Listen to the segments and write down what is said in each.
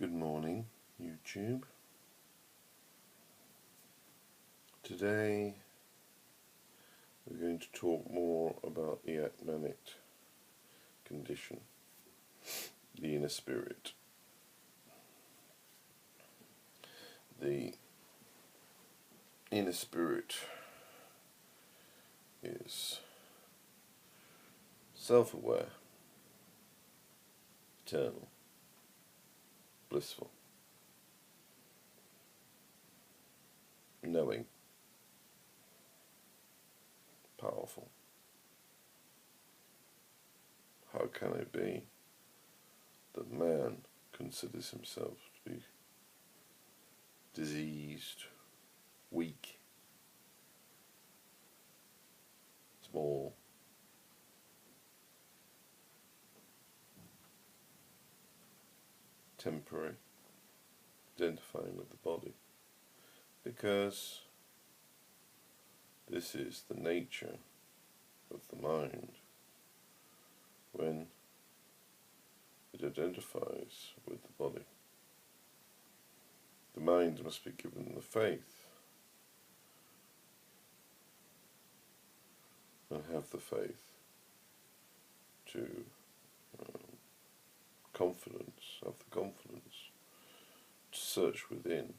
Good morning, YouTube. Today we're going to talk more about the Atmanic condition, the inner spirit. The inner spirit is self-aware, eternal, blissful, knowing, powerful. How can it be that man considers himself to be diseased, weak, small, temporary, identifying with the body? Because this is the nature of the mind when it identifies with the body. The mind must be given the faith and have the faith to have the confidence to search within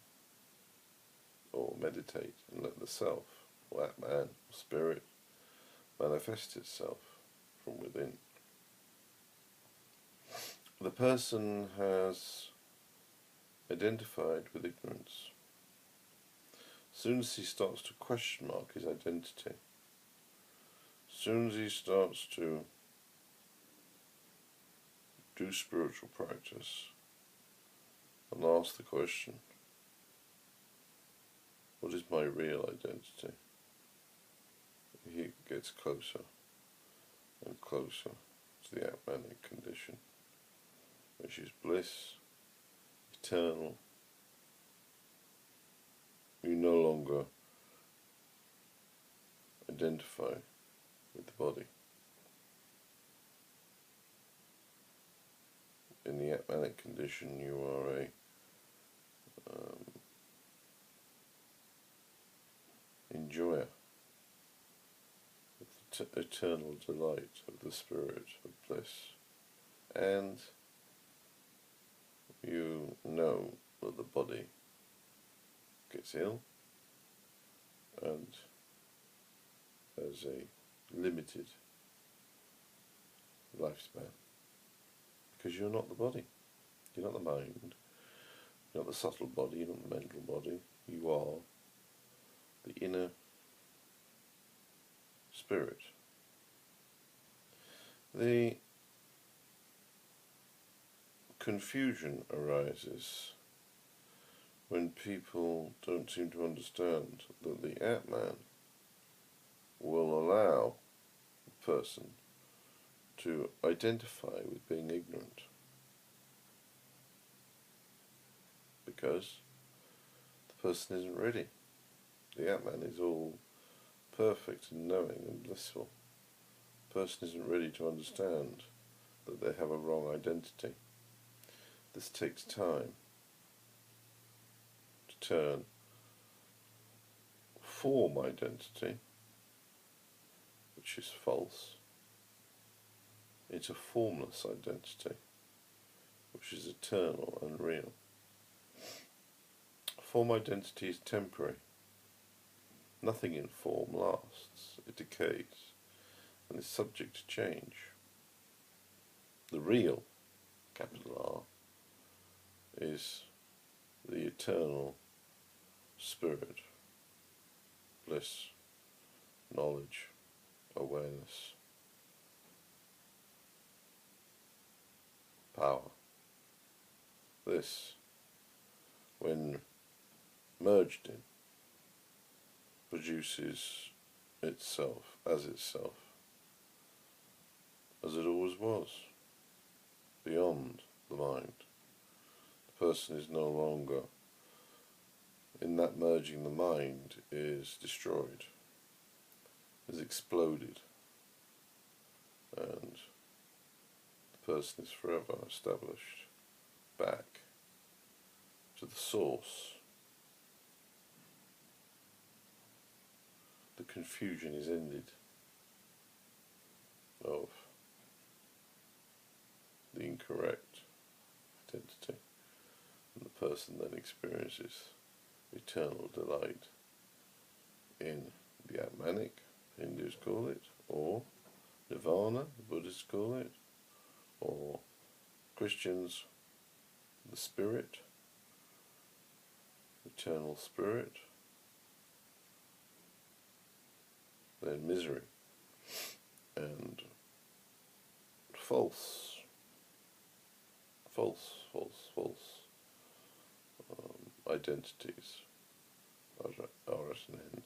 or meditate and let the self, or Atman, or spirit, manifest itself from within. The person has identified with ignorance. As soon as he starts to question mark his identity, as soon as he starts to do spiritual practice and ask the question, what is my real identity? He gets closer and closer to the Atmanic condition, which is bliss, eternal. You no longer identify with the body. In the Atmanic condition, you are a enjoyer of the eternal delight of the spirit of bliss, and you know that the body gets ill and has a limited lifespan, because you're not the body, you're not the mind, you're not the subtle body, you're not the mental body, you are the inner spirit. The confusion arises when people don't seem to understand that the Atman will allow the person to identify with being ignorant, because the person isn't ready. The Atman is all perfect and knowing and blissful. The person isn't ready to understand that they have a wrong identity. This takes time to turn form identity, which is false, into formless identity, which is eternal and real. Form identity is temporary. Nothing in form lasts. It decays and is subject to change. The real, capital R, is the eternal spirit, bliss, knowledge, awareness, power. This, when merged in, produces itself, as it always was, beyond the mind. The person is no longer, in that merging, the mind is destroyed, is exploded, and the person is forever established back to the source, the confusion is ended of the incorrect identity, and the person then experiences eternal delight in the Atmanic, Hindus call it, or Nirvana, the Buddhists call it, or Christians, the Spirit, eternal Spirit, then misery, and false identities are at an end.